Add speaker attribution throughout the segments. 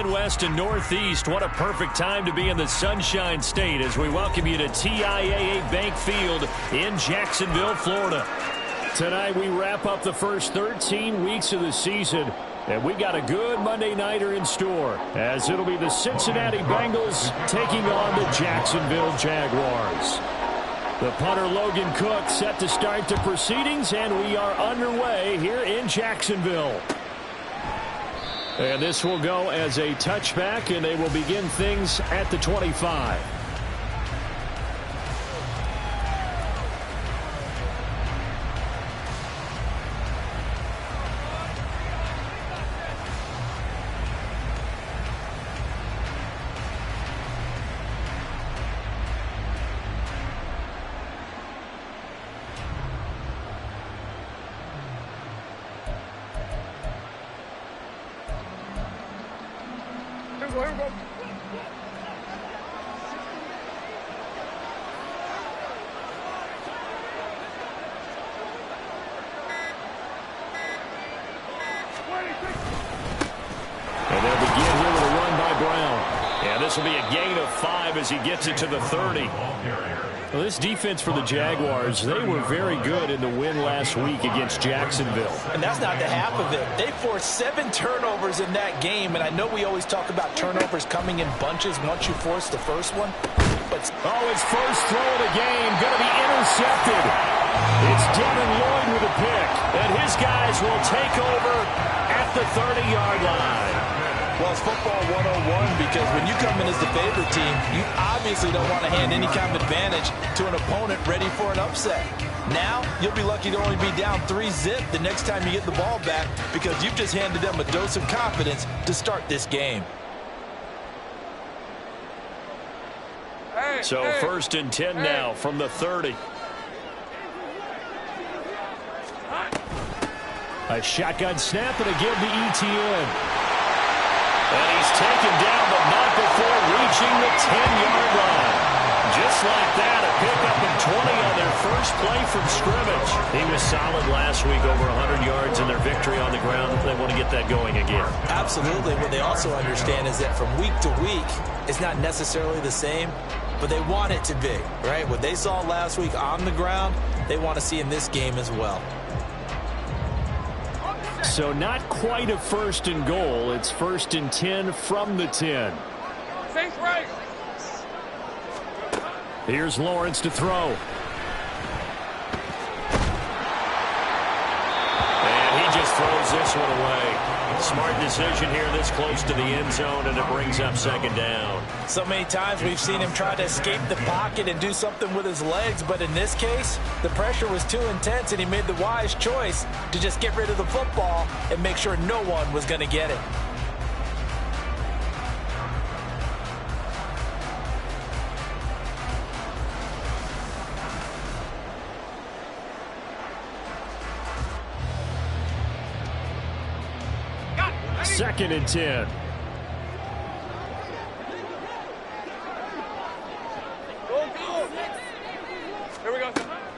Speaker 1: Mountain West and Northeast. What a perfect time to be in the Sunshine State as we welcome you to TIAA Bank Field in Jacksonville, Florida. Tonight we wrap up the first 13 weeks of the season, and we got a good Monday nighter in store as it'll be the Cincinnati Bengals taking on the Jacksonville Jaguars. The punter Logan Cook set to start the proceedings, and we are underway here in Jacksonville. And this will go as a touchback, and they will begin things at the 25. And they'll begin here with a run by Brown. And this will be a gain of 5 as he gets it to the 30. Well, this defense for the Jaguars, they were very good in the win last week against Jacksonville.
Speaker 2: And that's not the half of it. They forced 7 turnovers in that game, and I know we always talk about turnovers coming in bunches once you force the first one. But
Speaker 1: his first throw of the game going to be intercepted. It's Devin Lloyd with a pick, and his guys will take over at the 30-yard line.
Speaker 2: Well, it's football 101 because when you come in as the favorite team, you obviously don't want to hand any kind of advantage to an opponent ready for an upset. Now, you'll be lucky to only be down 3-zip the next time you get the ball back because you've just handed them a dose of confidence to start this game.
Speaker 1: So first and 10 now from the 30. A shotgun snap and a give to ETN. And he's taken down, but not before reaching the 10-yard line. Just like that, a pickup of 20 on their first play from scrimmage. He was solid last week, over 100 yards in their victory on the ground. They want to get that going again.
Speaker 2: Absolutely. What they also understand is that from week to week, it's not necessarily the same, but they want it to be, right? What they saw last week on the ground, they want to see in this game as well.
Speaker 1: So not quite a first and goal. It's first and 10 from the 10. Here's Lawrence to throw. And he just throws this one away. Smart decision here this close to the end zone, and it brings up second down.
Speaker 2: So many times we've seen him try to escape the pocket and do something with his legs, but in this case, the pressure was too intense, and he made the wise choice to just get rid of the football and make sure no one was going to get it.
Speaker 1: Second and 10.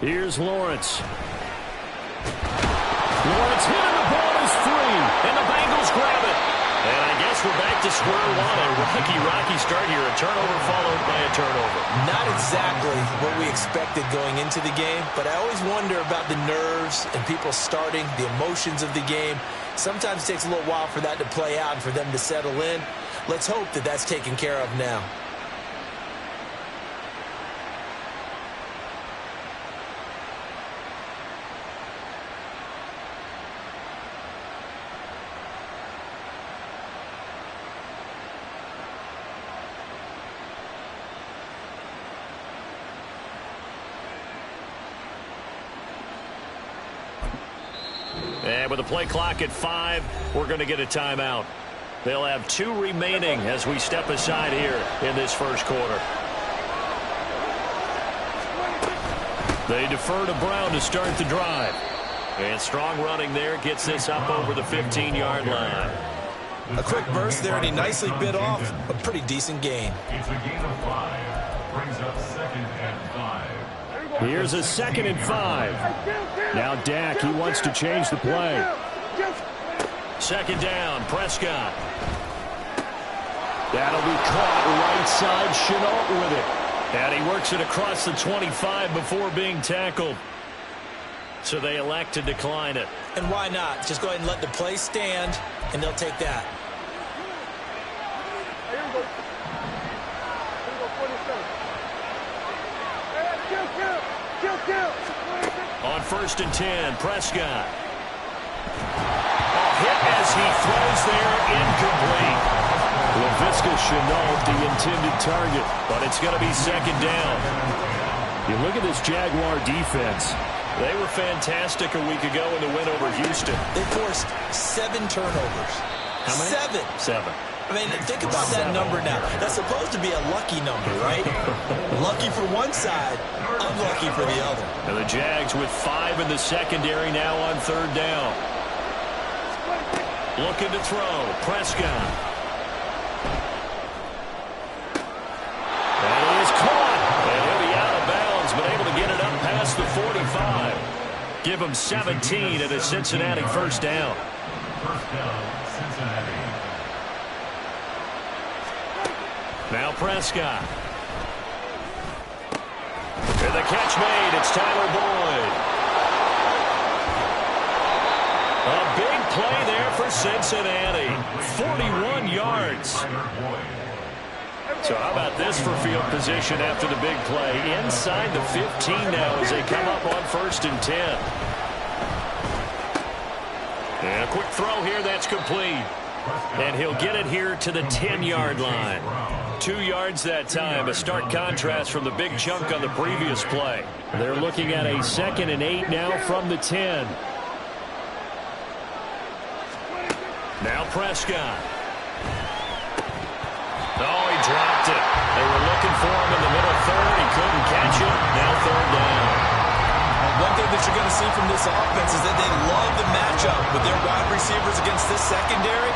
Speaker 1: Here's Lawrence. Lawrence hitting the ball is free, and the Bengals grab it. And I guess we're back to square one. A rocky start here. A turnover followed by a turnover.
Speaker 2: Not exactly what we expected going into the game, but I always wonder about the nerves and people starting, the emotions of the game. Sometimes it takes a little while for that to play out and for them to settle in. Let's hope that that's taken care of now.
Speaker 1: And with the play clock at 5, we're going to get a timeout. They'll have 2 remaining as we step aside here in this first quarter. They defer to Brown to start the drive. And strong running there gets this up over the 15-yard line.
Speaker 2: A quick burst there, and he nicely bit off a pretty decent gain.
Speaker 3: It's a gain of 5. Brings up second and 5.
Speaker 1: Here's a second and 5. Now Dak, he wants to change the play. Second down, Prescott. That'll be caught right side. Chenault with it. And he works it across the 25 before being tackled. So they elect to decline it.
Speaker 2: And why not? Just go ahead and let the play stand, and they'll take that.
Speaker 1: On 1st and 10, Prescott. Hit as he throws there, incomplete. Laviska Chenault, the intended target, but it's going to be 2nd down. You look at this Jaguar defense. They were fantastic a week ago in the win over Houston.
Speaker 2: They forced 7 turnovers.
Speaker 1: How many?
Speaker 2: 7. I mean, think about that number now. That's supposed to be a lucky number, right? Lucky for one side, unlucky for the other.
Speaker 1: And the Jags with 5 in the secondary now on 3rd down. Looking to throw. Prescott. And he is caught. And he'll be out of bounds, but able to get it up past the 45. Give him 17 at a Cincinnati 1st down.
Speaker 3: First down, Cincinnati.
Speaker 1: Now Prescott. And the catch made. It's Tyler Boyd. A big play there for Cincinnati. 41 yards. So how about this for field position after the big play? Inside the 15 now as they come up on 1st and 10. And a quick throw here. That's complete. And he'll get it here to the 10-yard line. 2 yards that time. A stark contrast from the big chunk on the previous play. They're looking at a 2nd and 8 now from the 10. Now Prescott. Oh, he dropped it. They were looking for him in the middle 3rd. He couldn't catch it. Now 3rd down.
Speaker 2: One thing that you're going to see from this offense is that they love the matchup with their wide receivers against this secondary.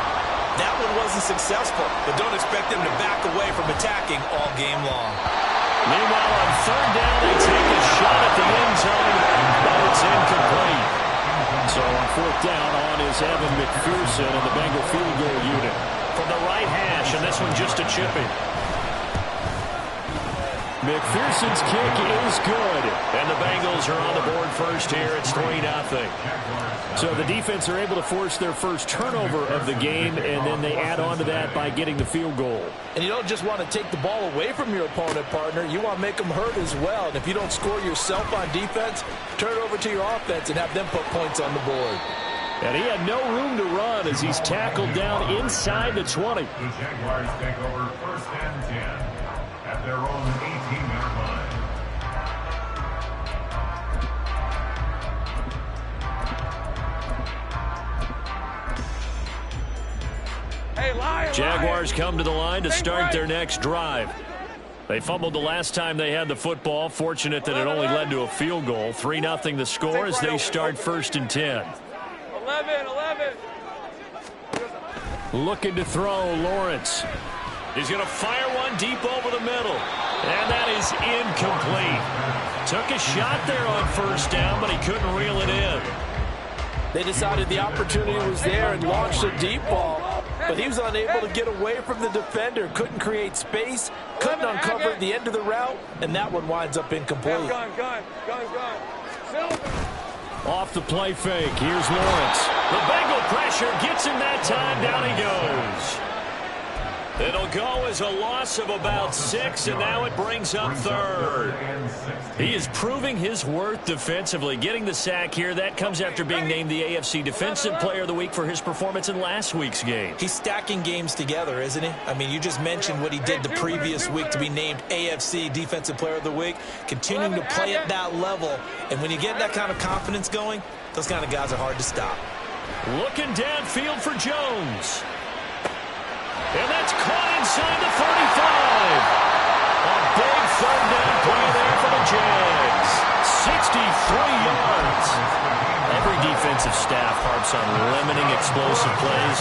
Speaker 2: That one wasn't successful, but don't expect them to back away from attacking all game long.
Speaker 1: Meanwhile, on 3rd down, they take a shot at the end zone, but it's incomplete. So on 4th down, on is Evan McPherson and the Bengal field goal unit. From the right hash, and this one just a chipping. McPherson's kick is good. And the Bengals are on the board first here. It's 3-0. So the defense are able to force their first turnover of the game, and then they add on to that by getting the field goal.
Speaker 2: And you don't just want to take the ball away from your opponent, partner. You want to make them hurt as well. And if you don't score yourself on defense, turn it over to your offense and have them put points on the board.
Speaker 1: And he had no room to run as he's tackled down inside the 20.
Speaker 3: The Jaguars take over 1st and 10 at their own 18-yard line.
Speaker 1: Jaguars come to the line to start their next drive. They fumbled the last time they had the football. Fortunate that it only led to a field goal. 3-0 the score as they start 1st and 10.
Speaker 4: 11.
Speaker 1: Looking to throw, Lawrence. He's going to fire one deep over the middle. And that is incomplete. Took a shot there on 1st down, but he couldn't reel it in.
Speaker 2: They decided the opportunity was there and launched a deep ball, but he was unable to get away from the defender. Couldn't create space, couldn't uncover the end of the route, and that one winds up incomplete.
Speaker 4: Gone.
Speaker 1: Off the play fake. Here's Lawrence. The Bengal pressure gets him that time. Down he goes. It'll go as a loss of about 6, and now it brings up 3rd. He is proving his worth defensively. Getting the sack here, that comes after being named the AFC Defensive Player of the Week for his performance in last week's game.
Speaker 2: He's stacking games together, isn't he? I mean, you just mentioned what he did the previous week to be named AFC Defensive Player of the Week, continuing to play at that level. And when you get that kind of confidence going, those kind of guys are hard to stop.
Speaker 1: Looking downfield for Jones. And that's caught inside the 35. A big 3rd down play there for the Jags. 63 yards. Every defensive staff harps on limiting explosive plays.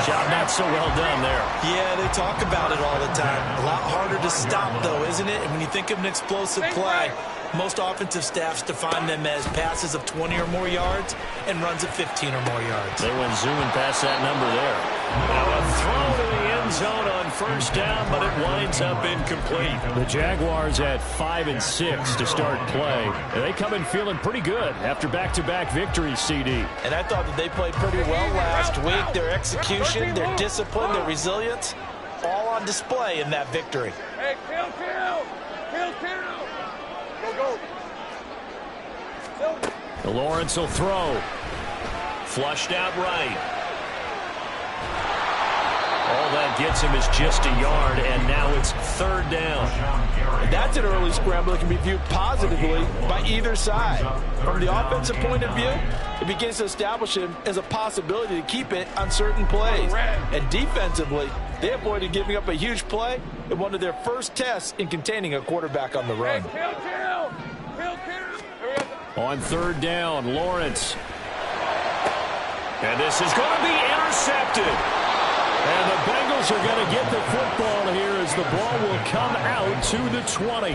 Speaker 1: Job not so well done there.
Speaker 2: Yeah, they talk about it all the time. A lot harder to stop, though, isn't it? And when you think of an explosive play, most offensive staffs define them as passes of 20 or more yards and runs of 15 or more yards.
Speaker 1: They went zooming past that number there. Now a throw to the end zone on first down, but it winds up incomplete. The Jaguars at 5-6 to start play. And they come in feeling pretty good after back-to-back victories, CD.
Speaker 2: And I thought that they played pretty well last week. Their execution, their discipline, their resilience, all on display in that victory.
Speaker 4: Hey, kill. Go.
Speaker 1: Lawrence will throw. Flushed out right. All that gets him is just a yard, and now it's third down.
Speaker 2: That's an early scramble that can be viewed positively by either side. From the offensive point of view, it begins to establish him as a possibility to keep it on certain plays. And defensively, they avoided giving up a huge play in one of their first tests in containing a quarterback on the run.
Speaker 4: Kill.
Speaker 1: On third down, Lawrence. And this is going to be intercepted. And the Bengals are going to get the football here as the ball will come out to the 20.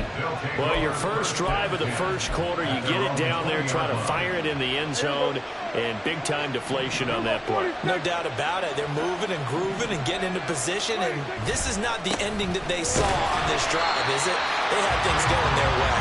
Speaker 1: Well, your first drive of the first quarter, you get it down there, try to fire it in the end zone, and big-time deflation on that play.
Speaker 2: No doubt about it. They're moving and grooving and getting into position, and this is not the ending that they saw on this drive, is it? They had things going their way.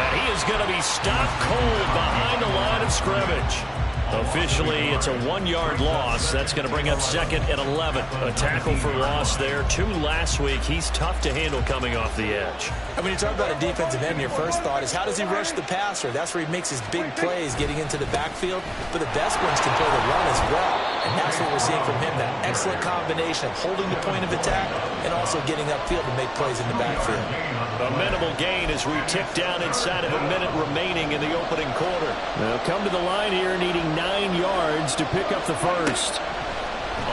Speaker 1: And he is going to be stopped cold behind the line of scrimmage. Officially, it's a 1-yard loss. That's going to bring up second and 11. A tackle for loss there. 2 last week. He's tough to handle coming off the edge.
Speaker 2: And when you talk about a defensive end, your first thought is how does he rush the passer? That's where he makes his big plays getting into the backfield. But the best ones can play the run as well. And that's what we're seeing from him, that excellent combination of holding the point of attack and also getting upfield to make plays in the backfield.
Speaker 1: A minimal gain as we tick down inside of a minute remaining in the opening quarter. They'll come to the line here needing 9 yards to pick up the first.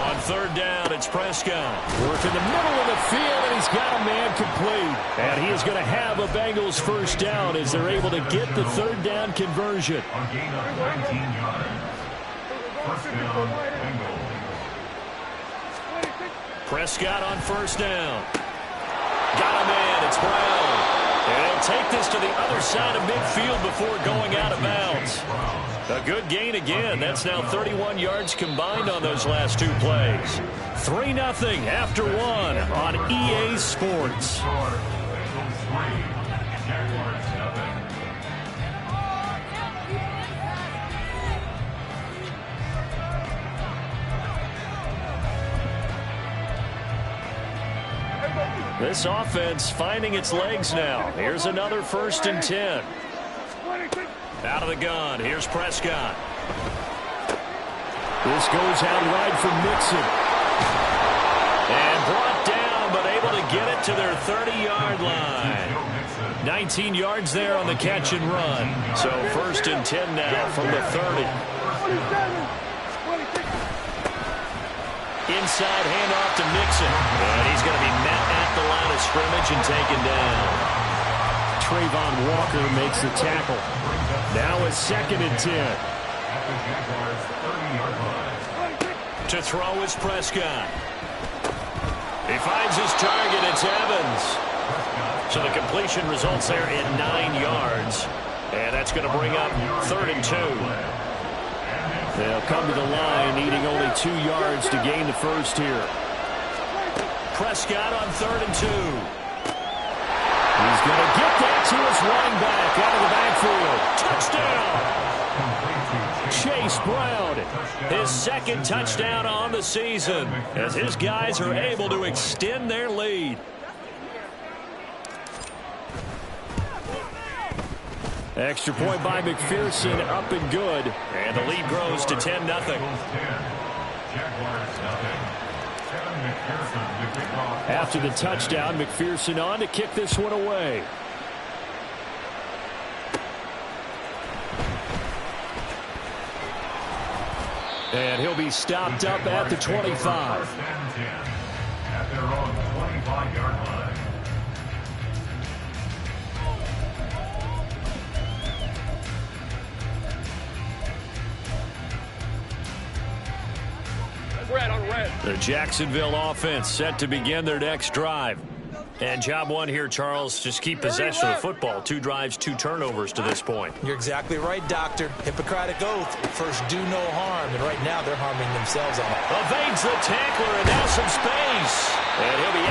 Speaker 1: On third down, it's Prescott. Work in the middle of the field, and he's got a man complete. And he is going to have a Bengals first down as they're able to get the third down conversion.
Speaker 3: A gain of 19 yards. First down, Bengals.
Speaker 1: Prescott on first down. Got a man, it's Brown. And he'll take this to the other side of midfield before going out of bounds. A good gain again. That's now 31 yards combined on those last 2 plays. 3-0 after 1 on EA Sports. This offense finding its legs now. Here's another 1st and 10. Out of the gun. Here's Prescott. This goes out right for Mixon. And brought down, but able to get it to their 30-yard line. 19 yards there on the catch and run. So 1st and 10 now from the 30. Inside handoff to Mixon. And he's going to be met at the line of scrimmage and taken down. Trayvon Walker makes the tackle. Now it's 2nd and 10. To throw is Prescott. He finds his target. It's Evans. So the completion results there in 9 yards. And that's going to bring up 3rd and 2. They'll come to the line, needing only 2 yards to gain the first here. Prescott on 3rd and 2. He's going to get that to his running back out of the backfield. Touchdown! Chase Brown, his 2nd touchdown on the season, as his guys are able to extend their lead. Extra point by McPherson, up and good. And the lead grows to 10-0. After the touchdown, McPherson on to kick this one away. And he'll be stopped up at the 25.
Speaker 3: At their own 25-yard line.
Speaker 4: Red on red.
Speaker 1: The Jacksonville offense set to begin their next drive. And job one here, Charles, just keep possession of the football. 2 drives, 2 turnovers to this point.
Speaker 2: You're exactly right, Doctor. Hippocratic oath. First, do no harm. And right now, they're harming themselves on it.
Speaker 1: Evades the tackler, and now some space. And he'll be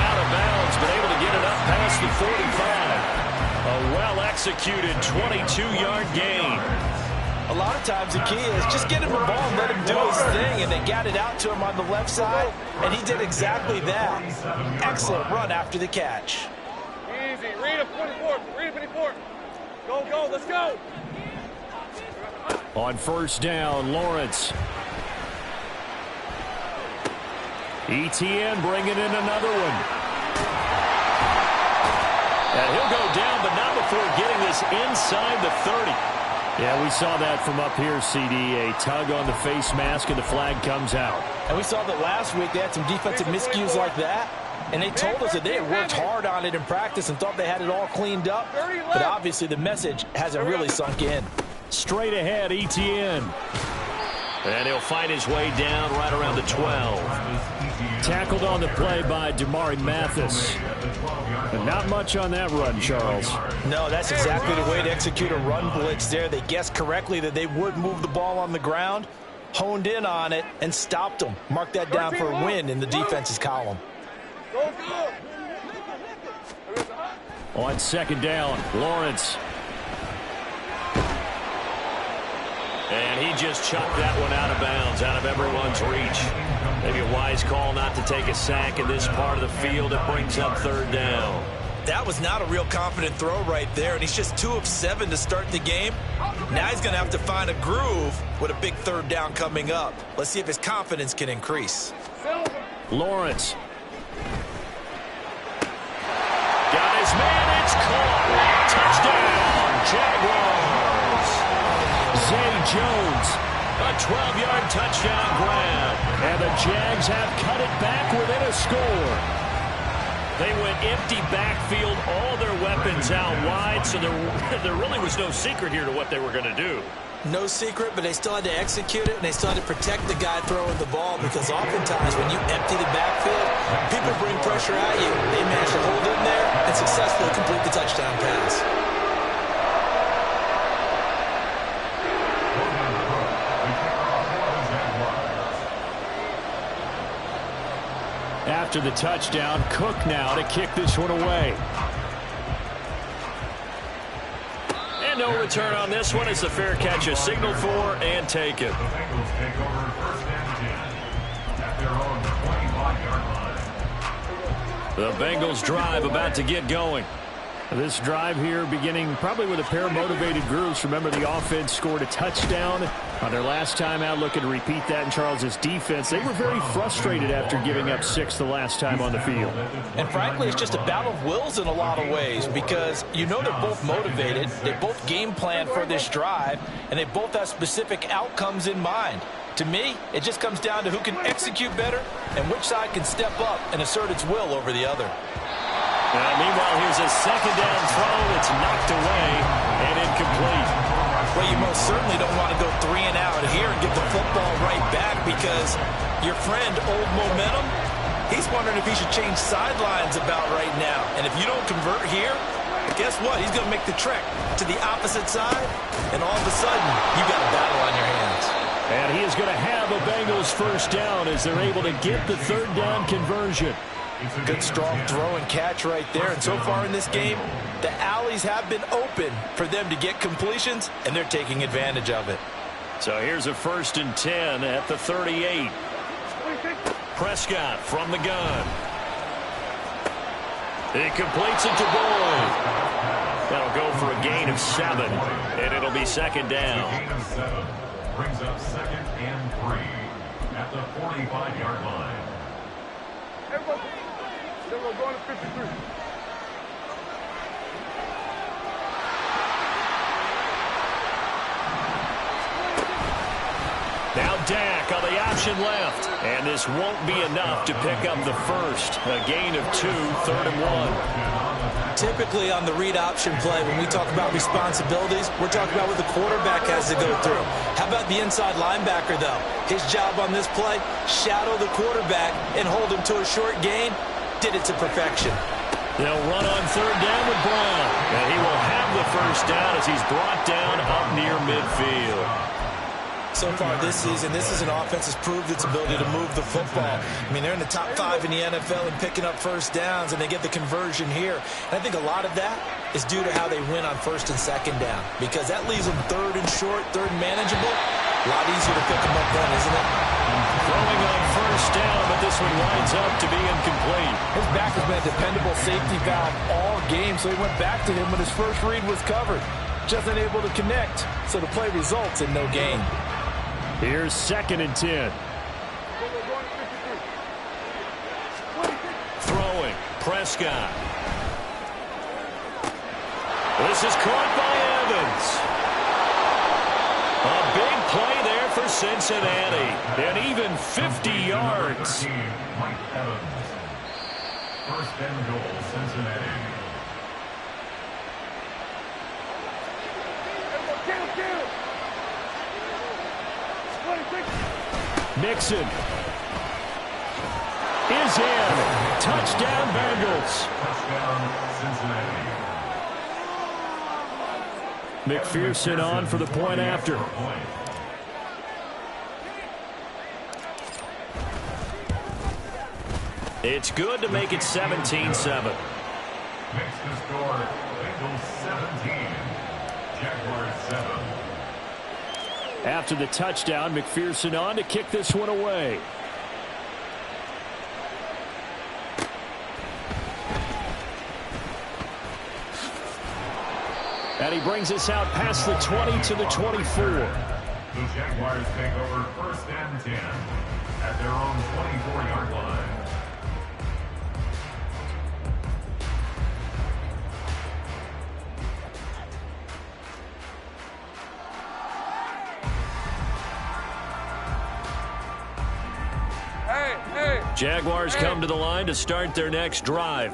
Speaker 1: across the 45. A well-executed 22-yard gain.
Speaker 2: A lot of times the key is just get him the ball and let him do his thing, and they got it out to him on the left side, and he did exactly that. Excellent run after the catch.
Speaker 4: Easy. Read him 24. Read him 24. Go, go. Let's go.
Speaker 1: On first down, Lawrence. ETN bringing in another one. And he'll go down, but not before getting this inside the 30. Yeah, we saw that from up here, CD. A tug on the face mask, and the flag comes out.
Speaker 2: And we saw that last week they had some defensive miscues like that, and they told us that they had worked hard on it in practice and thought they had it all cleaned up. But obviously the message hasn't really sunk in.
Speaker 1: Straight ahead, ETN. And he'll find his way down right around the 12. Tackled on the play by Damari Mathis. And not much on that run, Charles.
Speaker 2: No, that's exactly the way to execute a run blitz there. They guessed correctly that they would move the ball on the ground, honed in on it, and stopped them. Mark that down for a win in the defense's column.
Speaker 4: Go, go.
Speaker 1: On second down, Lawrence. And he just chucked that one out of bounds, out of everyone's reach. Maybe a wise call not to take a sack in this part of the field. It brings up third down.
Speaker 2: That was not a real confident throw right there, and he's just 2 of 7 to start the game. Now he's going to have to find a groove with a big third down coming up. Let's see if his confidence can increase.
Speaker 1: Lawrence. Got his man, it's caught. Touchdown, Jaguars. Zay Jones, a 12-yard touchdown grab. And the Jags have cut it back within a score. They went empty backfield, all their weapons out wide, so there really was no secret here to what they were going to do.
Speaker 2: No secret, but they still had to execute it, and they still had to protect the guy throwing the ball, because oftentimes when you empty the backfield, people bring pressure at you. They managed to hold in there and successfully complete the touchdown pass.
Speaker 1: After the touchdown, Cook now to kick this one away. And no return on this one. It's a fair catch, a signal for and taken.
Speaker 3: The Bengals take over first and 10 at their own 25-yard line.
Speaker 1: The Bengals drive about to get going. This drive here beginning probably with a pair of motivated groups. Remember, the offense scored a touchdown on their last time out. Looking to repeat that in Charles's defense. They were very frustrated after giving up 6 the last time on the field.
Speaker 2: And frankly, it's just a battle of wills in a lot of ways, because you know they're both motivated. They both game plan for this drive, and they both have specific outcomes in mind. To me, it just comes down to who can execute better and which side can step up and assert its will over the other.
Speaker 1: Meanwhile, here's a second down throw. It's knocked away and incomplete.
Speaker 2: Well, you most certainly don't want to go 3 and out here and get the football right back, because your friend, Old Momentum, he's wondering if he should change sidelines about right now. And if you don't convert here, guess what? He's going to make the trek to the opposite side, and all of a sudden, you've got a battle on your hands.
Speaker 1: And he is going to have a Bengals first down as they're able to get the third down conversion.
Speaker 2: Good strong throw and catch right there. And so far in this game, the alleys have been open for them to get completions, and they're taking advantage of it.
Speaker 1: So here's a 1st and 10 at the 38. Prescott from the gun. He completes it to Boyd. That'll go for a gain of 7, and it'll be second down.
Speaker 3: Gain of 7 brings up 2nd and 3 at the 45-yard line.
Speaker 4: Then we're going to 53.
Speaker 1: Now Dak on the option left. And this won't be enough to pick up the first. A gain of 2, 3rd and 1.
Speaker 2: Typically on the read option play, when we talk about responsibilities, we're talking about what the quarterback has to go through. How about the inside linebacker, though? His job on this play, shadow the quarterback and hold him to a short gain. Did it to perfection.
Speaker 1: They'll run on 3rd down with Brown. And he will have the first down as he's brought down up near midfield.
Speaker 2: So far this season, this is an offense that's proved its ability to move the football. I mean, they're in the top 5 in the NFL in picking up first downs, and they get the conversion here. And I think a lot of that is due to how they win on first and second down, because that leaves them third and short, third and manageable. A lot easier to pick them up then, isn't it?
Speaker 1: Throwing on first down, but this one winds up to be incomplete.
Speaker 2: His back has been a dependable safety valve all game, so he went back to him when his first read was covered. Just unable to connect, so the play results in no gain.
Speaker 1: Here's 2nd and 10. Throwing, Prescott. This is caught by Evans. A big play there for Cincinnati. And even 50 yards.
Speaker 3: First and goal, Cincinnati.
Speaker 1: Nixon is in. Touchdown, Bengals.
Speaker 3: Touchdown, Cincinnati.
Speaker 1: McPherson on for the point after. It's good to make it 17-7.
Speaker 3: Next to score, Bengals 17, Jaguars 7.
Speaker 1: After the touchdown, McPherson on to kick this one away. And he brings us out past the 20 to the 24.
Speaker 3: The Jaguars take over first and 10 at their own 24-yard line.
Speaker 1: Jaguars come to the line to start their next drive.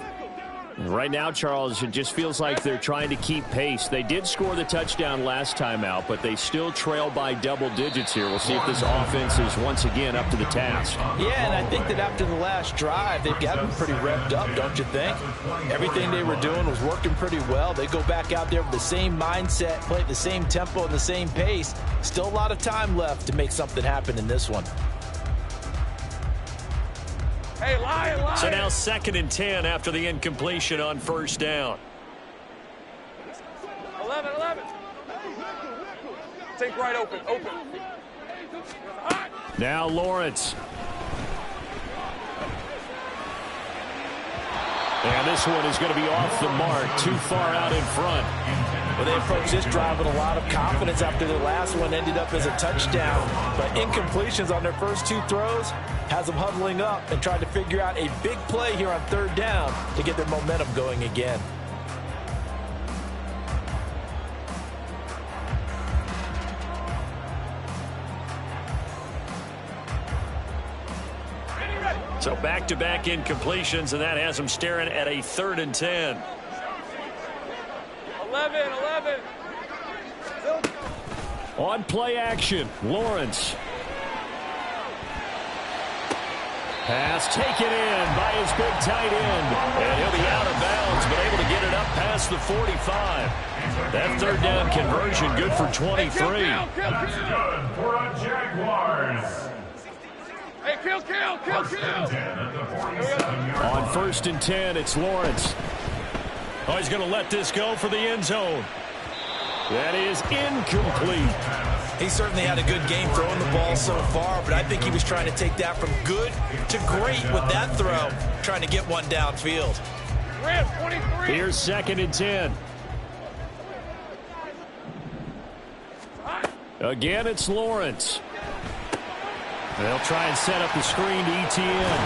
Speaker 1: Right now, Charles, it just feels like they're trying to keep pace. They did score the touchdown last time out, but they still trail by double digits here. We'll see if this offense is once again up to the task.
Speaker 2: Yeah, and I think that after the last drive, they've got them pretty revved up, don't you think? Everything they were doing was working pretty well. They go back out there with the same mindset, play at the same tempo and the same pace. Still a lot of time left to make something happen in this one.
Speaker 4: Hey, lie.
Speaker 1: So now 2nd and 10 after the incompletion on first down.
Speaker 4: 11. Take right open.
Speaker 1: Now Lawrence. And this one is going to be off the mark, too far out in front.
Speaker 2: Well, they approached this drive with a lot of confidence after their last one ended up as a touchdown. But incompletions on their first 2 throws has them huddling up and trying to figure out a big play here on third down to get their momentum going again.
Speaker 1: So back-to-back incompletions, and that has them staring at a 3rd and 10.
Speaker 4: 11.
Speaker 1: On play action, Lawrence. Pass taken in by his big tight end. And he'll be out of bounds, but able to get it up past the 45. That third down conversion good for 23.
Speaker 3: That's good for a Jaguars.
Speaker 4: Hey, kill.
Speaker 1: On 1st and 10, it's Lawrence. Oh, he's going to let this go for the end zone. That is incomplete.
Speaker 2: He certainly had a good game throwing the ball so far, but I think he was trying to take that from good to great with that throw, trying to get one downfield.
Speaker 1: Here's 2nd and 10. Again, it's Lawrence. They'll try and set up the screen to ETN.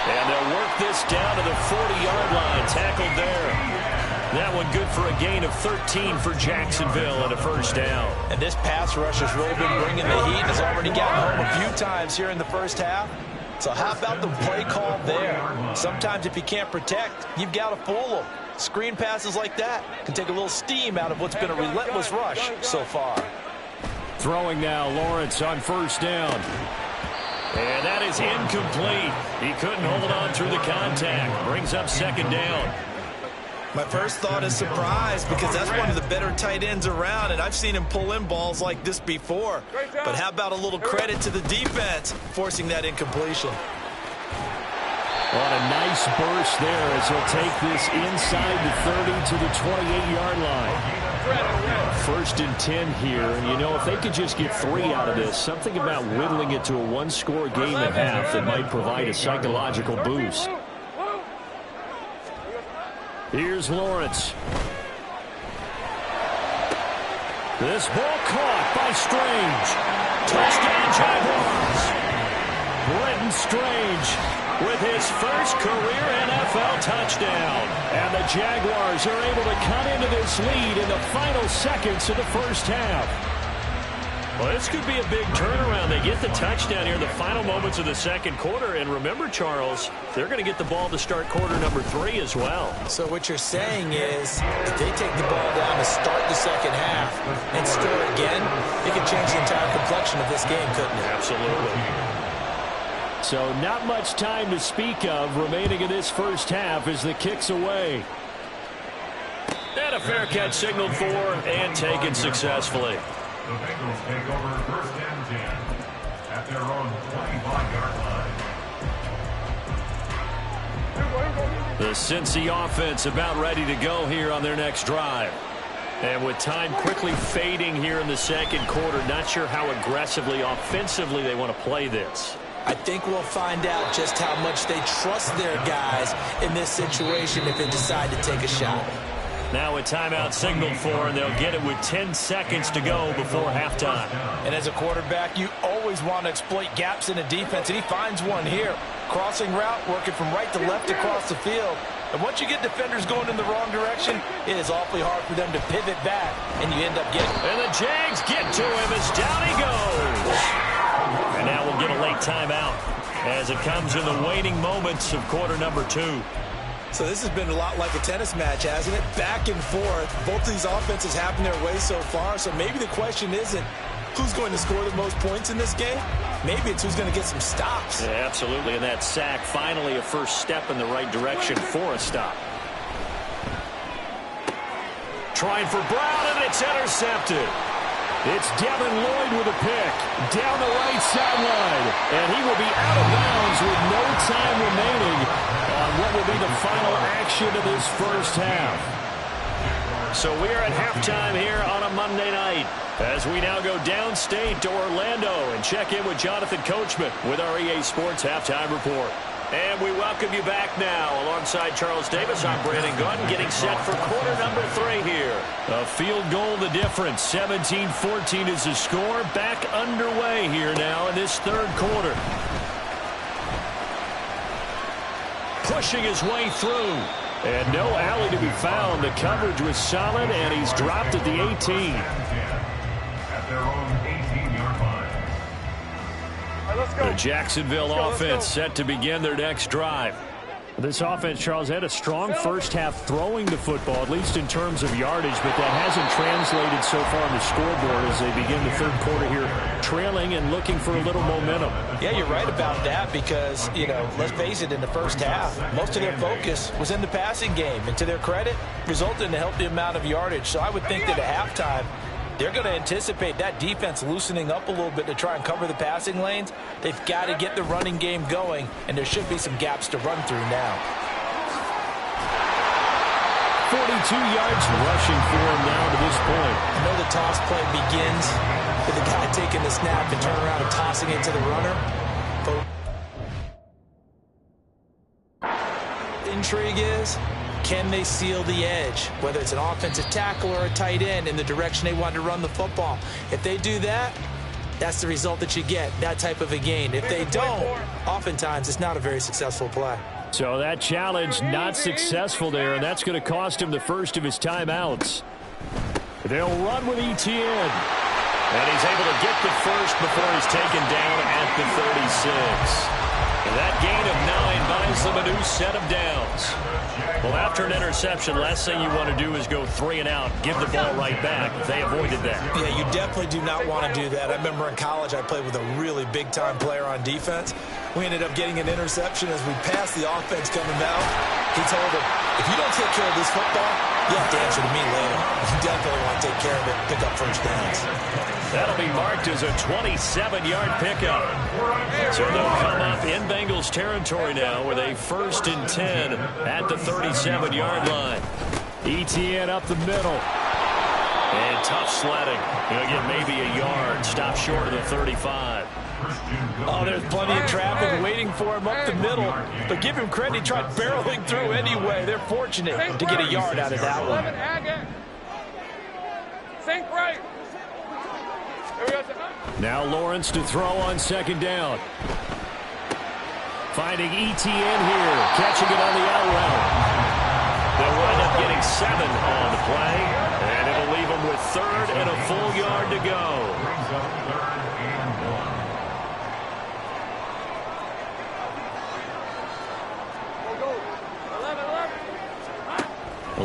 Speaker 1: And they'll work this down to the 40-yard line. Tackled there. That one good for a gain of 13 for Jacksonville and a first down.
Speaker 2: And this pass rush has really been bringing the heat. Has already gotten home a few times here in the first half. So how about the play call there? Sometimes if you can't protect, you've got to fool them. Screen passes like that can take a little steam out of what's been a relentless rush so far.
Speaker 1: Throwing now, Lawrence on first down. And that is incomplete. He couldn't hold on through the contact. Brings up 2nd down.
Speaker 2: My first thought is surprise because that's one of the better tight ends around, and I've seen him pull in balls like this before. But how about a little credit to the defense forcing that incompletion?
Speaker 1: What a nice burst there as he'll take this inside the 30 to the 28-yard line. 1st and 10 here, and you know, if they could just get 3 out of this, something about whittling it to a 1-score game at half that might provide a psychological boost. Here's Lawrence. This ball caught by Strange. Touchdown Jaguars. Brenton Strange with his first career NFL touchdown. And the Jaguars are able to cut into this lead in the final seconds of the first half. Well, this could be a big turnaround. They get the touchdown here in the final moments of the second quarter. And remember, Charles, they're going to get the ball to start quarter number 3 as well.
Speaker 2: So what you're saying is if they take the ball down to start the second half and score again, it could change the entire complexion of this game, couldn't it?
Speaker 1: Absolutely. So not much time to speak of remaining in this first half as the kick's away. And a fair catch signaled for and taken successfully.
Speaker 3: The Bengals take over 1st and 10 at their own 25-yard line.
Speaker 1: The Cincy offense about ready to go here on their next drive. And with time quickly fading here in the second quarter, not sure how aggressively, offensively they want to play this.
Speaker 2: I think we'll find out just how much they trust their guys in this situation if they decide to take a shot.
Speaker 1: Now a timeout signaled for, and they'll get it with 10 seconds to go before halftime.
Speaker 2: And as a quarterback, you always want to exploit gaps in a defense, and he finds one here. Crossing route, working from right to left across the field. And once you get defenders going in the wrong direction, it is awfully hard for them to pivot back, and you end up getting.
Speaker 1: And the Jags get to him as down he goes. And now we'll get a late timeout as it comes in the waning moments of quarter number 2.
Speaker 2: So this has been a lot like a tennis match, hasn't it? Back and forth. Both of these offenses having their way so far. So maybe the question isn't who's going to score the most points in this game. Maybe it's who's going to get some stops.
Speaker 1: Yeah, absolutely. And that sack, finally a first step in the right direction for a stop. Trying for Brown, and it's intercepted. It's Devin Lloyd with a pick down the right sideline. And he will be out of bounds with no time remaining on what will be the final action of this first half. So we are at halftime here on a Monday night as we now go downstate to Orlando and check in with Jonathan Coachman with our EA Sports Halftime Report. And we welcome you back now. Alongside Charles Davis, I'm Brandon Gunn, getting set for quarter number 3 here. A field goal the difference. 17-14 is the score. Back underway here now in this third quarter. Pushing his way through. And no alley to be found. The coverage was solid, and he's dropped at the 18.
Speaker 3: At their own 18-yard line.
Speaker 1: The Jacksonville offense set to begin their next drive. This offense, Charles, had a strong first half throwing the football, at least in terms of yardage, but that hasn't translated so far on the scoreboard as they begin the third quarter here, trailing and looking for a little momentum.
Speaker 2: Yeah, you're right about that because, you know, let's face it, in the first half, most of their focus was in the passing game, and to their credit, resulted in a healthy amount of yardage. So I would think that at halftime, they're going to anticipate that defense loosening up a little bit to try and cover the passing lanes. They've got to get the running game going, and there should be some gaps to run through now.
Speaker 1: 42 yards rushing for him now to this point.
Speaker 2: I know the toss play begins with the guy taking the snap and turning around and tossing it to the runner. But intrigue is, can they seal the edge, whether it's an offensive tackle or a tight end, in the direction they want to run the football? If they do that, that's the result that you get, that type of a gain. If they don't, oftentimes it's not a very successful play.
Speaker 1: So that challenge not successful there, and that's going to cost him the first of his timeouts. They'll run with Etienne. And he's able to get the first before he's taken down at the 36. And that gain of 9 buys them a new set of downs. Well, after an interception, last thing you want to do is go 3 and out, give the ball right back. They avoided that.
Speaker 2: Yeah, you definitely do not want to do that. I remember in college I played with a really big-time player on defense. We ended up getting an interception as we passed the offense coming down. He told him, if you don't take care of this football, you have to answer to me later. You definitely want to take care of it and pick up first downs.
Speaker 1: That'll be marked as a 27-yard pickup. So they'll come up in Bengals territory now with a 1st and 10 at the 37-yard line. ETN up the middle. And tough sledding. He'll get maybe a yard. Stop short of the 35.
Speaker 2: Oh, there's plenty of traffic waiting for him up the middle. But give him credit, he tried barreling through anyway. They're fortunate to get a yard out of that one.
Speaker 4: Sink right.
Speaker 1: Now Lawrence to throw on 2nd down. Finding ETN here. Catching it on the out route. They'll wind up getting 7 on the play. And it'll leave them with 3rd and a full yard to go.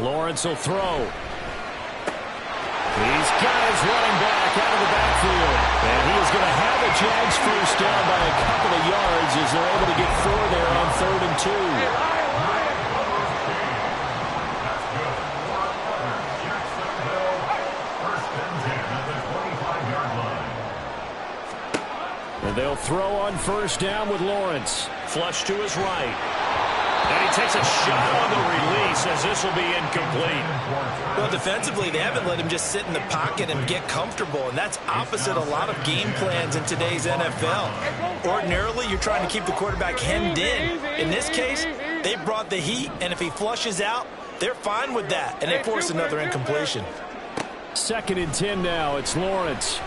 Speaker 1: Lawrence will throw. He's got his running back out of the backfield. And he is going to have a Jags first down by a couple of yards as they're able to get 4 there on 3rd and 2. And they'll throw on 1st down with Lawrence. Flush to his right. And he takes a shot on the release as this will be incomplete.
Speaker 2: Well, defensively, they haven't let him just sit in the pocket and get comfortable, and that's opposite a lot of game plans in today's NFL. Ordinarily, you're trying to keep the quarterback hemmed in. In this case, they brought the heat, and if he flushes out, they're fine with that, and they force another incompletion.
Speaker 1: 2nd and 10 now. It's Lawrence.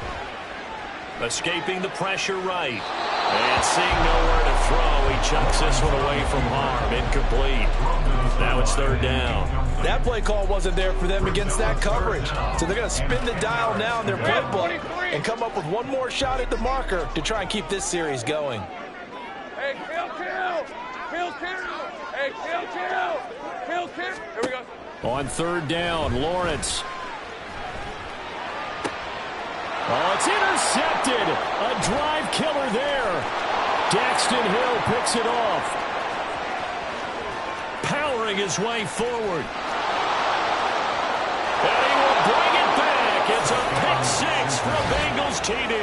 Speaker 1: Escaping the pressure right. And seeing nowhere to throw, he chucks this one away from harm. Incomplete. Now it's 3rd down.
Speaker 2: That play call wasn't there for them against that coverage. So they're going to spin the dial now in their playbook and come up with one more shot at the marker to try and keep this series going.
Speaker 4: Hey, kill. Hey, kill. Here we go.
Speaker 1: On 3rd down, Lawrence. Oh, it's intercepted. A drive killer there. Daxton Hill picks it off. Powering his way forward. And he will bring it back. It's a pick 6 for a Bengals TD.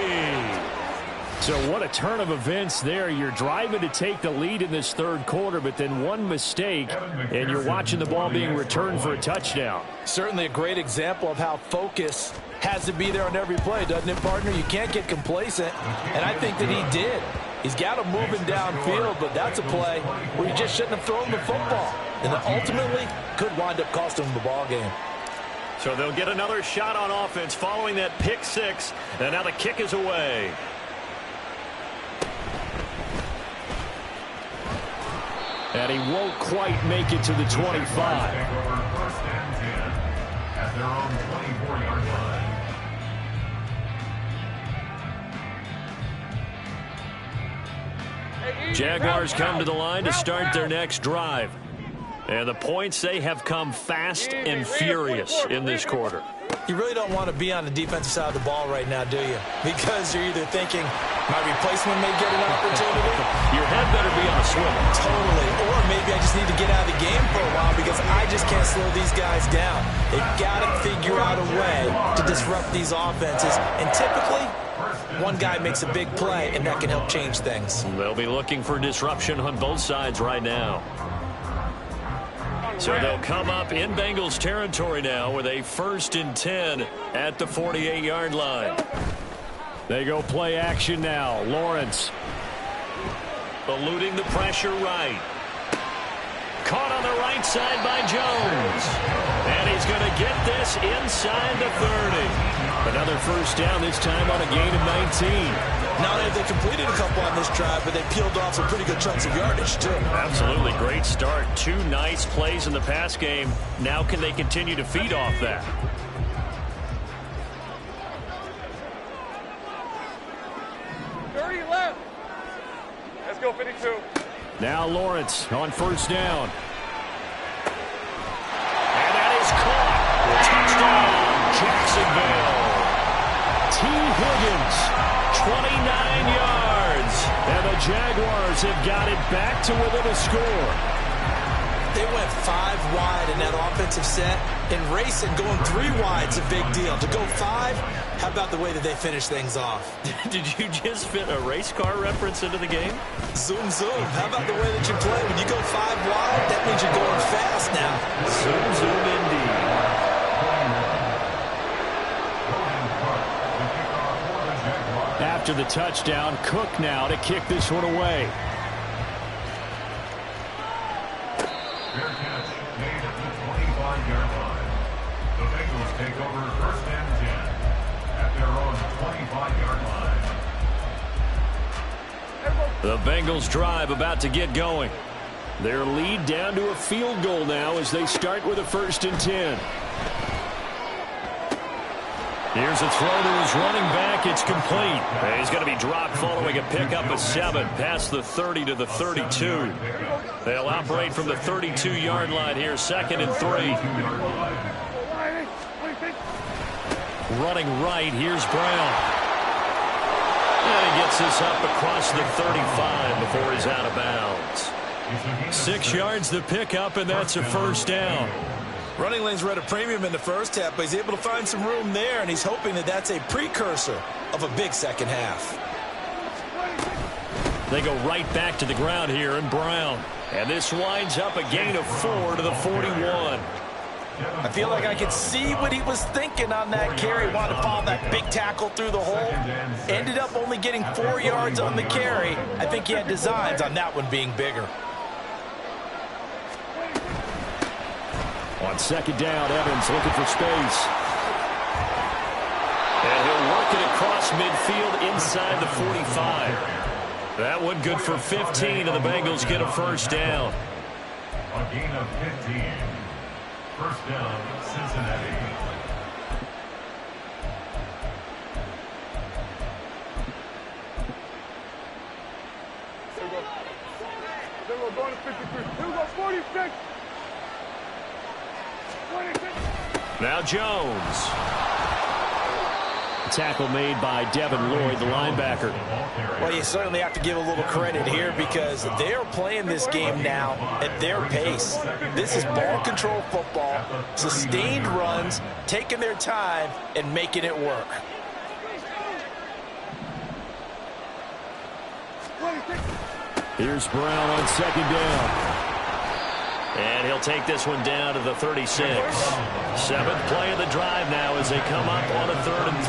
Speaker 1: So what a turn of events there. You're driving to take the lead in this 3rd quarter, but then one mistake, and you're watching the ball being returned for a touchdown.
Speaker 2: Certainly a great example of how focus has to be there on every play, doesn't it, partner? You can't get complacent, and I think that he did. He's got him moving downfield, but that's a play where you just shouldn't have thrown the football. And that ultimately could wind up costing him the ball game.
Speaker 1: So they'll get another shot on offense following that pick 6, and now the kick is away. And he won't quite make it to the 25.
Speaker 3: First and 10 at their own 24-yard line.
Speaker 1: Jaguars come to the line to start their next drive. And the points, they have come fast and furious in this quarter.
Speaker 2: You really don't want to be on the defensive side of the ball right now, do you? Because you're either thinking, my replacement may get an opportunity.
Speaker 1: Your head better be on a swivel.
Speaker 2: Totally. Or maybe I just need to get out of the game for a while because I just can't slow these guys down. They've got to figure out a way to disrupt these offenses. And typically, one guy makes a big play, and that can help change things.
Speaker 1: They'll be looking for disruption on both sides right now. So they'll come up in Bengals territory now with a 1st and 10 at the 48-yard line. They go play action now. Lawrence eluding the pressure right. Caught on the right side by Jones. And he's going to get this inside the 30. Another first down, this time on a gain of 19.
Speaker 2: Not only have they completed a couple on this drive, but they peeled off some pretty good chunks of yardage, too.
Speaker 1: Absolutely. Great start. 2 nice plays in the pass game. Now can they continue to feed off that?
Speaker 4: Left. Let's go 52.
Speaker 1: Now Lawrence on first down. And that is caught. Touchdown, Jacksonville. T. Higgins, 29 yards. And the Jaguars have got it back to within a score.
Speaker 2: They went 5 wide in that offensive set. In racing, going 3 wide's a big deal. To go 5, how about the way that they finish things off?
Speaker 1: Did you just fit a race car reference into the game?
Speaker 2: Zoom, zoom. How about the way that you play? When you go 5 wide, that means you're going fast now.
Speaker 1: Zoom, zoom indeed. After the touchdown, Cook now to kick this one away.
Speaker 3: Fair catch made at the 25-yard line. The Bengals take over 1st and 10 at their own 25-yard line.
Speaker 1: The Bengals drive about to get going. Their lead down to a field goal now as they start with a 1st and 10. Here's a throw to his running back. It's complete. He's going to be dropped following a pickup of 7 past the 30 to the 32. They'll operate from the 32-yard line here, 2nd and 3. Running right, here's Brown. And he gets this up across the 35 before he's out of bounds. 6 yards the pickup, and that's a 1st down.
Speaker 2: Running lanes were at a premium in the first half, but he's able to find some room there, and he's hoping that that's a precursor of a big second half.
Speaker 1: They go right back to the ground here, and Brown. And this winds up a gain of 4 to the 41.
Speaker 2: I feel like I could see what he was thinking on that carry. Wanted to follow that big tackle through the hole. Ended up only getting 4 yards on the carry. I think he had designs on that one being bigger.
Speaker 1: On 2nd down, Evans looking for space. And he'll work it across midfield inside the 45. That one good for 15, and the Bengals get a 1st down.
Speaker 3: A gain of 15. 1st down, Cincinnati.
Speaker 4: Here we go. Going to 53. Here we go, 46.
Speaker 1: Now Jones. Tackle made by Devin Lloyd, the linebacker.
Speaker 2: Well, you certainly have to give a little credit here because they're playing this game now at their pace. This is ball control football, sustained runs, taking their time and making it work.
Speaker 1: Here's Brown on 2nd down. And he'll take this one down to the 36. 7th play of the drive now as they come up on a 3rd and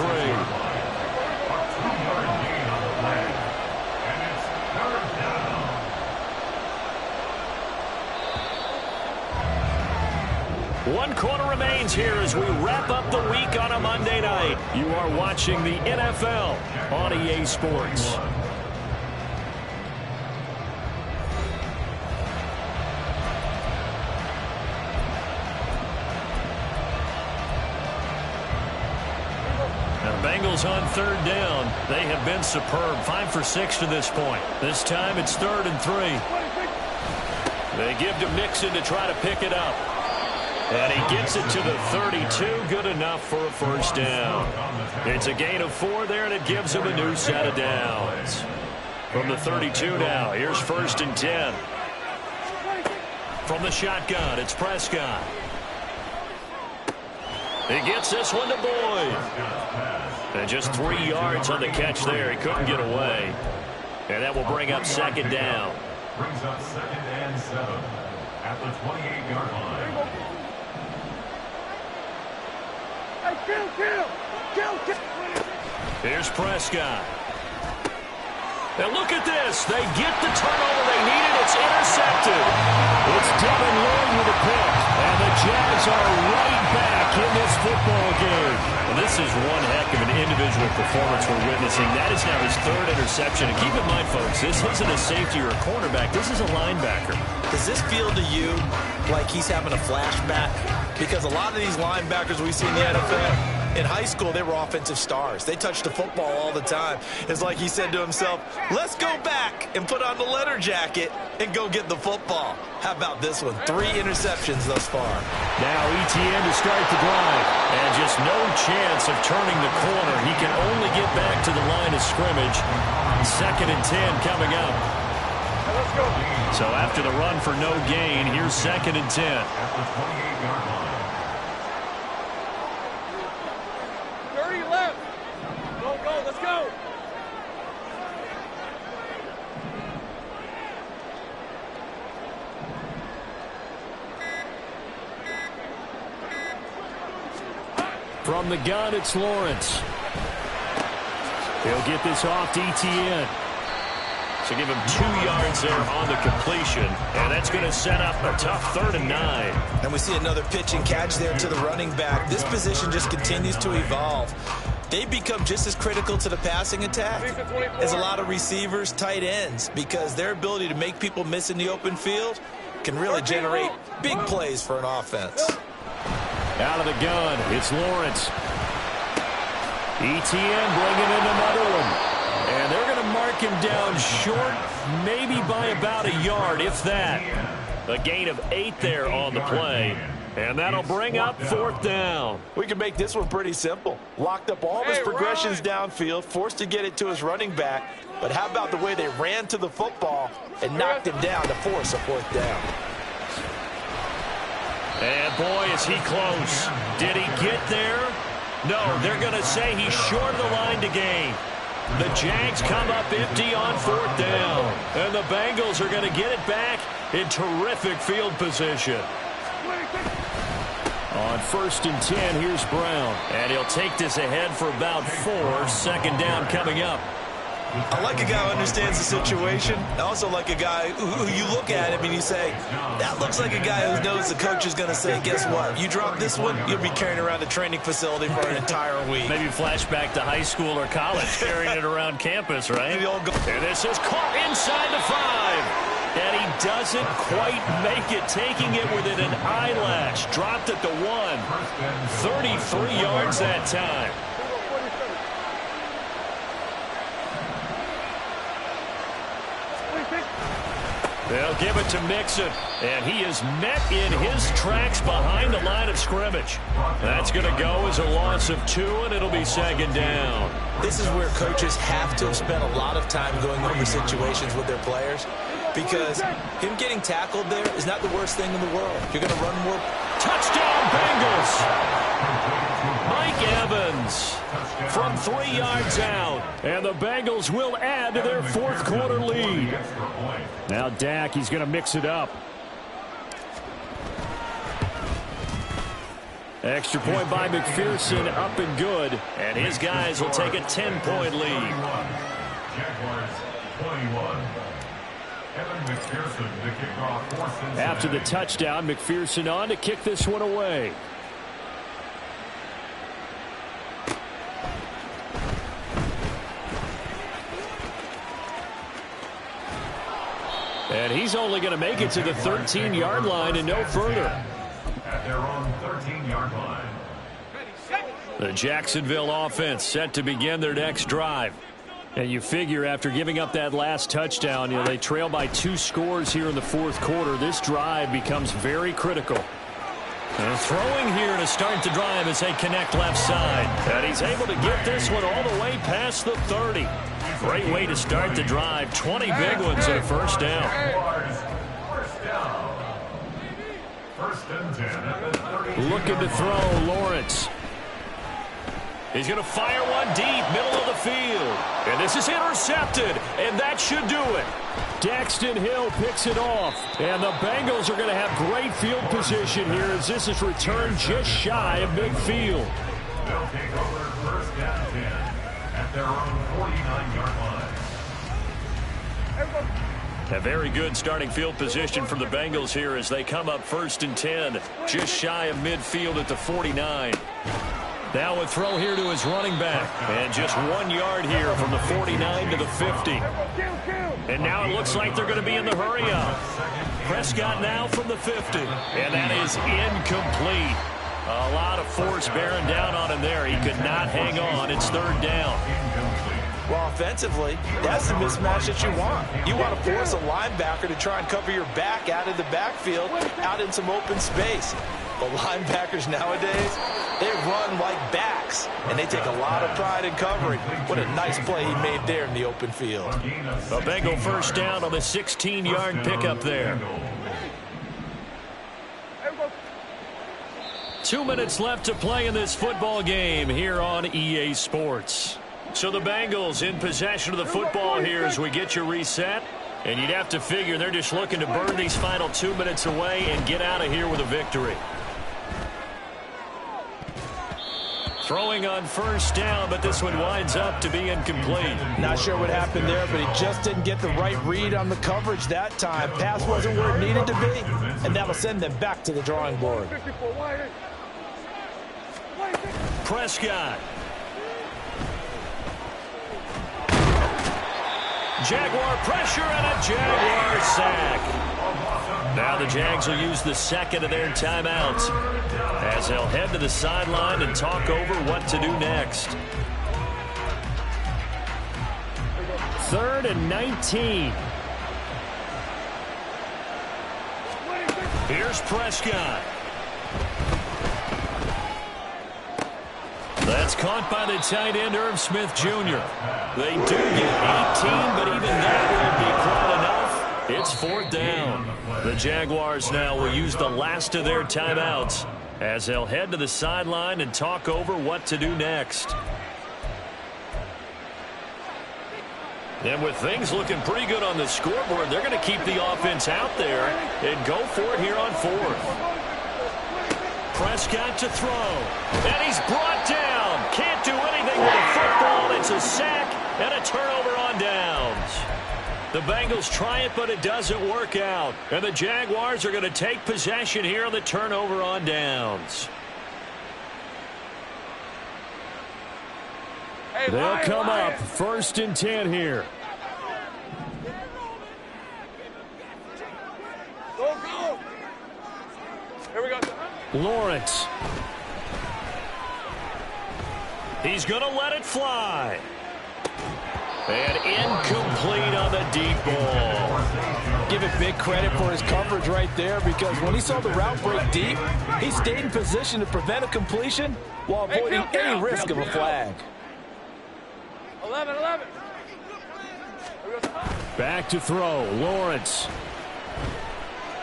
Speaker 1: 3. One quarter remains here as we wrap up the week on a Monday night. You are watching the NFL on EA Sports. Bengals on 3rd down. They have been superb. 5 for 6 to this point. This time it's 3rd and 3. They give to Mixon to try to pick it up. And he gets it to the 32. Good enough for a 1st down. It's a gain of 4 there, and it gives him a new set of downs. From the 32 now, here's 1st and 10. From the shotgun, it's Prescott. He gets this one to Boyd. And just 3 yards on the catch there. He couldn't get away. And that will bring up 2nd down.
Speaker 3: Brings up 2nd and 7 at the 28-yard line.
Speaker 4: Hey, kill.
Speaker 1: Here's Prescott. And look at this. They get the turnover they needed. It's intercepted. It's Devin Lloyd with a pick. And the Jags are right back in this football game. And this is one heck of an individual performance we're witnessing. That is now his 3rd interception. And keep in mind, folks, this isn't a safety or a cornerback. This is a linebacker.
Speaker 2: Does this feel to you like he's having a flashback? Because a lot of these linebackers we see in the NFL, In high school, they were offensive stars. They touched the football all the time. It's like he said to himself, let's go back and put on the leather jacket and go get the football. How about this one? 3 interceptions thus far.
Speaker 1: Now Etienne to start the drive. And just no chance of turning the corner. He can only get back to the line of scrimmage. 2nd and 10 coming up.
Speaker 4: Let's go.
Speaker 1: So after the run for no gain, here's 2nd and 10.
Speaker 3: At the 28-yard line.
Speaker 4: 30 left. Go, go, let's go.
Speaker 1: From the gun, it's Lawrence. He'll get this off to Etienne. So give him 2 yards there on the completion. And that's going to set up a tough 3rd and 9.
Speaker 2: And we see another pitch and catch there to the running back. This position just continues to evolve. They become just as critical to the passing attack as a lot of receivers, tight ends, because their ability to make people miss in the open field can really generate big plays for an offense.
Speaker 1: Out of the gun, it's Lawrence. Etienne bringing in another one. And they're going to mark him down short, maybe by about a yard, if that. A gain of 8 there on the play. And that'll bring up 4th down.
Speaker 2: We can make this one pretty simple. Locked up all of his progressions downfield, forced to get it to his running back. But how about the way they ran to the football and knocked him down to force a 4th down?
Speaker 1: And boy, is he close. Did he get there? No, they're going to say he's short of the line to gain. The Jags come up empty on 4th down. And the Bengals are going to get it back in terrific field position. On 1st and 10, here's Brown. And he'll take this ahead for about 4. 2nd down coming up.
Speaker 2: I like a guy who understands the situation. I also like a guy who you look at him and you say, that looks like a guy who knows the coach is going to say, guess what? You drop this one, you'll be carrying around the training facility for an entire week.
Speaker 1: Maybe flashback to high school or college, carrying it around campus, right? And this is caught inside the 5. And he doesn't quite make it, taking it within an eyelash. Dropped at the 1. 33 yards that time. They'll give it to Mixon, and he is met in his tracks behind the line of scrimmage. That's going to go as a loss of 2, and it'll be 2nd down.
Speaker 2: This is where coaches have to have spent a lot of time going over situations with their players, because him getting tackled there is not the worst thing in the world. You're going to run more.
Speaker 1: Touchdown, Bengals! Mike Evans from 3 yards out, and the Bengals will add to their 4th quarter lead. Now Dak, he's going to mix it up. Extra point by McPherson, up and good, and his guys will take a 10-point lead.
Speaker 3: Jaguars 21. Evan McPherson, the kickoff, 4th and 10.
Speaker 1: After the touchdown, McPherson on to kick this one away. And he's only going to make it to the 13-yard line and no further.
Speaker 3: At their own 13-yard line.
Speaker 1: The Jacksonville offense set to begin their next drive. And you figure after giving up that last touchdown, they trail by 2 scores here in the 4th quarter. This drive becomes very critical. And throwing here to start the drive as they connect left side. And he's able to get this one all the way past the 30. Great way to start the drive. 20 big ones and a 1st down.
Speaker 3: 1st down. 1st and 10 at the 30.
Speaker 1: Looking to throw, Lawrence. He's going to fire one deep, middle of the field. And this is intercepted, and that should do it. Daxton Hill picks it off. And the Bengals are going to have great field position here as this is returned just shy of midfield.
Speaker 3: They'll take over 1st and 10 at their own 49-yard line.
Speaker 1: A very good starting field position from the Bengals here as they come up 1st and 10, just shy of midfield at the 49. Now a throw here to his running back. And just 1 yard here from the 49 to the 50. And now it looks like they're going to be in the hurry-up. Prescott now from the 50. And that is incomplete. A lot of force bearing down on him there. He could not hang on. It's third down.
Speaker 2: Well, offensively, that's the mismatch that you want. You want to force a linebacker to try and cover your back out of the backfield, out in some open space. But linebackers nowadays, they run like backs, and they take a lot of pride in covering. What a nice play he made there in the open field.
Speaker 1: A Bengal first down on the 16-yard pickup there. 2 minutes left to play in this football game here on EA Sports. So the Bengals in possession of the football here as we get you reset. And you'd have to figure they're just looking to burn these final 2 minutes away and get out of here with a victory. Throwing on first down, but this one winds up to be incomplete.
Speaker 2: Not sure what happened there, but he just didn't get the right read on the coverage that time. Pass wasn't where it needed to be, and that'll send them back to the drawing board.
Speaker 1: Prescott. Jaguar pressure and a Jaguar sack. Now the Jags will use the second of their timeouts as they'll head to the sideline and talk over what to do next. 3rd and 19. Here's Prescott. That's caught by the tight end, Irv Smith Jr. They do get 18, but even that won't be quite enough. It's 4th down. The Jaguars now will use the last of their timeouts as they'll head to the sideline and talk over what to do next. And with things looking pretty good on the scoreboard, they're going to keep the offense out there and go for it here on 4th. Prescott to throw, and he's brought down. Can't do anything with the football. It's a sack and a turnover on downs. The Bengals try it, but it doesn't work out. And the Jaguars are going to take possession here on the turnover on downs. They'll come up 1st and 10 here.
Speaker 4: Go, go. Here we go.
Speaker 1: Lawrence. He's going to let it fly. And incomplete on the deep ball.
Speaker 2: Give it big credit for his coverage right there, because when he saw the route break deep, he stayed in position to prevent a completion while avoiding any risk of a flag.
Speaker 4: 11.
Speaker 1: Back to throw. Lawrence.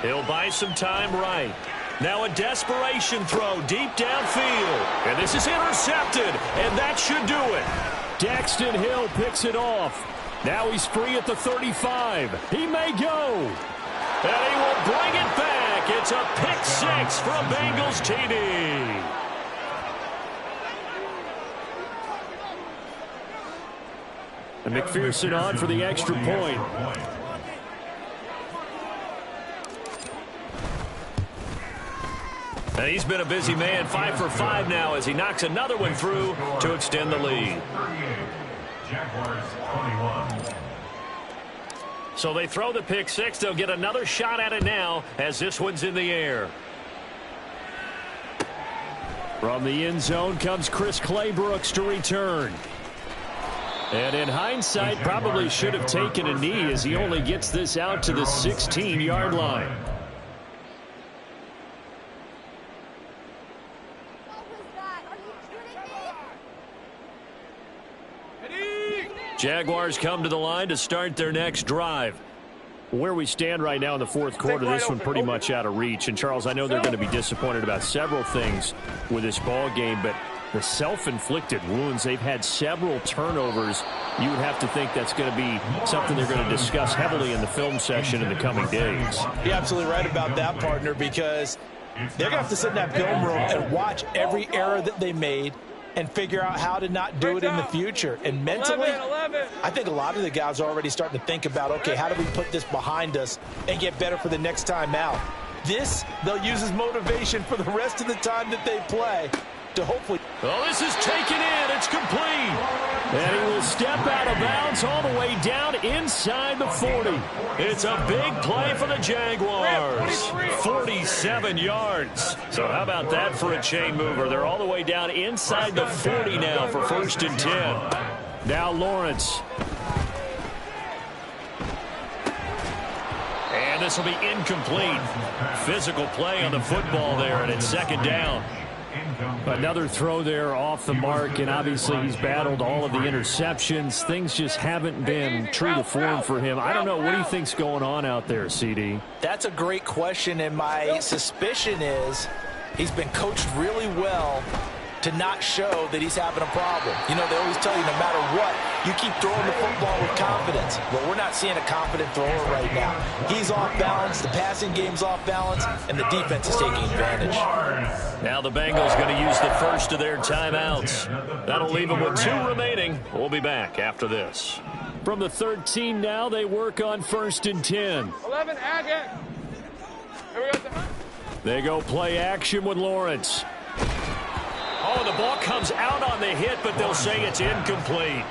Speaker 1: He'll buy some time right. Now a desperation throw deep downfield. And this is intercepted, and that should do it. Daxton Hill picks it off. Now he's free at the 35. He may go. And he will bring it back. It's a pick six for a Bengals TD. And McPherson on for the extra point. And he's been a busy man, 5 for 5 now as he knocks another one through to extend the lead.
Speaker 3: Jaguars 21.
Speaker 1: So they throw the pick six. They'll get another shot at it now as this one's in the air. From the end zone comes Chris Claybrooks to return. And in hindsight, probably should have taken a knee as he only gets this out to the 16-yard line. Jaguars come to the line to start their next drive. Where we stand right now in the fourth quarter, this one pretty much out of reach. And, Charles, I know they're going to be disappointed about several things with this ball game, but the self-inflicted wounds, they've had several turnovers. You would have to think that's going to be something they're going to discuss heavily in the film session in the coming days.
Speaker 2: You're absolutely right about that, partner, because they're going to have to sit in that film room and watch every error that they made and figure out how to not do it in the future. And mentally, I think a lot of the guys are already starting to think about, okay, how do we put this behind us and get better for the next time out? This, they'll use as motivation for the rest of the time that they play to hopefully...
Speaker 1: Oh, this is taken in. It's complete. And he will step out of bounds all the way down inside the 40. It's a big play for the Jaguars. 47 yards. So how about that for a chain mover? They're all the way down inside the 40 now for 1st and 10. Now Lawrence. And this will be incomplete. Physical play on the football there, and it's 2nd down. Another throw there off the mark, and obviously he's battled all of the interceptions. Things just haven't been true to form for him. I don't know. What do you think's going on out there, CD?
Speaker 2: That's a great question, and my suspicion is he's been coached really well to not show that he's having a problem. You know, they always tell you no matter what, you keep throwing the football with confidence. Well, we're not seeing a confident thrower right now. He's off balance, the passing game's off balance, and the defense is taking advantage.
Speaker 1: Now the Bengals going to use the first of their timeouts. That'll leave them with 2 remaining. We'll be back after this. From the 13 now, they work on 1st and 10.
Speaker 4: 11, Agate. Here we go.
Speaker 1: They go play action with Lawrence. Oh, the ball comes out on the hit, but they'll say it's incomplete.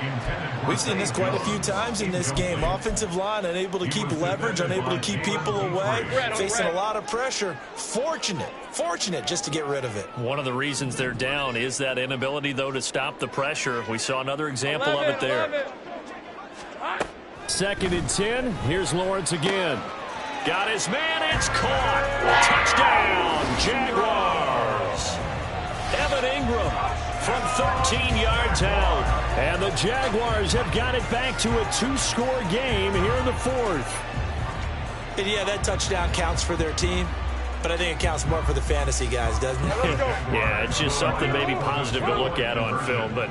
Speaker 2: We've seen this quite a few times in this game. Offensive line unable to keep leverage, unable to keep people away, facing a lot of pressure. Fortunate just to get rid of it.
Speaker 1: One of the reasons they're down is that inability, though, to stop the pressure. We saw another example of it there. 2nd and 10. Here's Lawrence again. Got his man. It's caught. Touchdown, Jaguars. Evan Ingram from 13 yards out. And the Jaguars have got it back to a 2-score game here in the 4th.
Speaker 2: And yeah, that touchdown counts for their team, but I think it counts more for the fantasy guys, doesn't it?
Speaker 1: Yeah, it's just something maybe positive to look at on film, but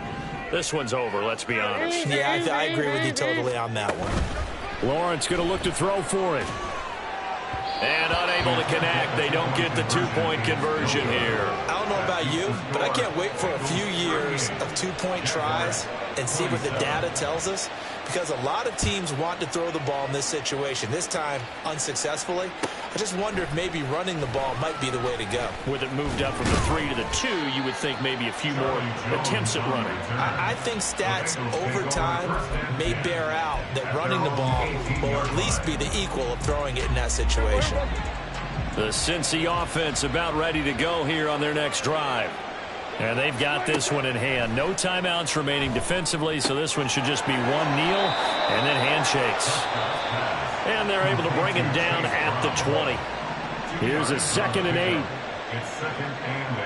Speaker 1: this one's over, let's be honest.
Speaker 2: Yeah, I agree with you totally on that one.
Speaker 1: Lawrence going to look to throw for it. And unable to connect. They don't get the 2-point conversion here.
Speaker 2: I don't know about you, but I can't wait for a few years of 2-point tries and see what the data tells us, because a lot of teams want to throw the ball in this situation. This time, unsuccessfully. I just wonder if maybe running the ball might be the way to go.
Speaker 1: With it moved up from the 3 to the 2, you would think maybe a few more attempts at running.
Speaker 2: I think stats over time may bear out that running the ball will at least be the equal of throwing it in that situation.
Speaker 1: The Cincy offense about ready to go here on their next drive. And they've got this one in hand. No timeouts remaining defensively, so this one should just be one kneel and then handshakes. And they're able to bring him down at the 20. Here's a 2nd and 8.
Speaker 3: It's 2nd and 8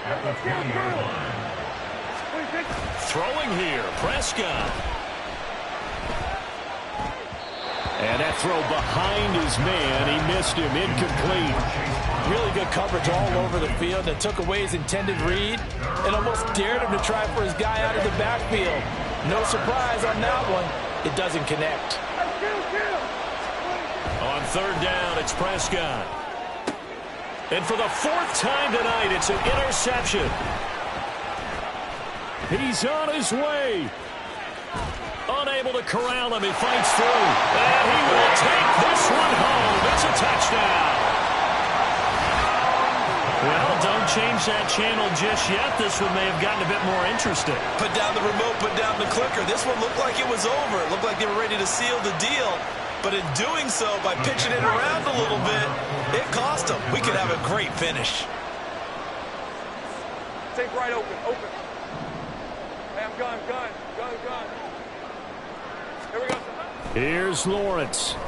Speaker 3: at the 20-yard line.
Speaker 1: Throwing here, Prescott. And that throw behind his man. He missed him, incomplete.
Speaker 2: Really good coverage all over the field that took away his intended read and almost dared him to try for his guy out of the backfield. No surprise on that one. It doesn't connect.
Speaker 1: On 3rd down, it's Prescott. And for the 4th time tonight, it's an interception. He's on his way. Unable to corral him. He fights through. And he will take this one home. It's a touchdown. Well, don't change that channel just yet. This one may have gotten a bit more interesting.
Speaker 2: Put down the remote, put down the clicker. This one looked like it was over. It looked like they were ready to seal the deal. But in doing so, by pitching it around a little bit, it cost them. We could have a great finish.
Speaker 4: Take right open. Hey, I'm gun. Here we go.
Speaker 1: Here's Lawrence.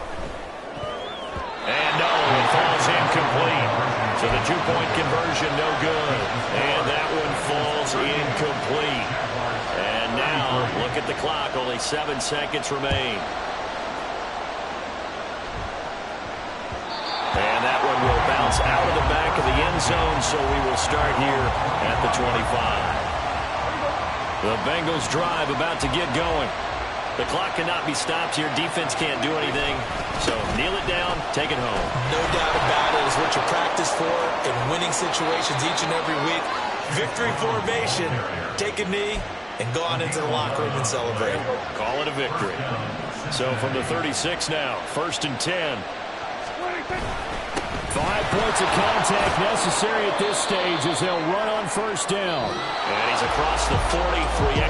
Speaker 1: And no, it falls incomplete. So the 2-point conversion, no good. And that one falls incomplete. And now, look at the clock. Only 7 seconds remain. And that one will bounce out of the back of the end zone, so we will start here at the 25. The Bengals drive about to get going. The clock cannot be stopped here. Defense can't do anything. So kneel it down, take it home.
Speaker 2: No doubt about it. It's what you practice for in winning situations each and every week. Victory formation. Take a knee and go on into the locker room and celebrate.
Speaker 1: Call it a victory. So from the 36 now, 1st and 10. 5 points of contact necessary at this stage as they'll run on first down. And he's across the 43.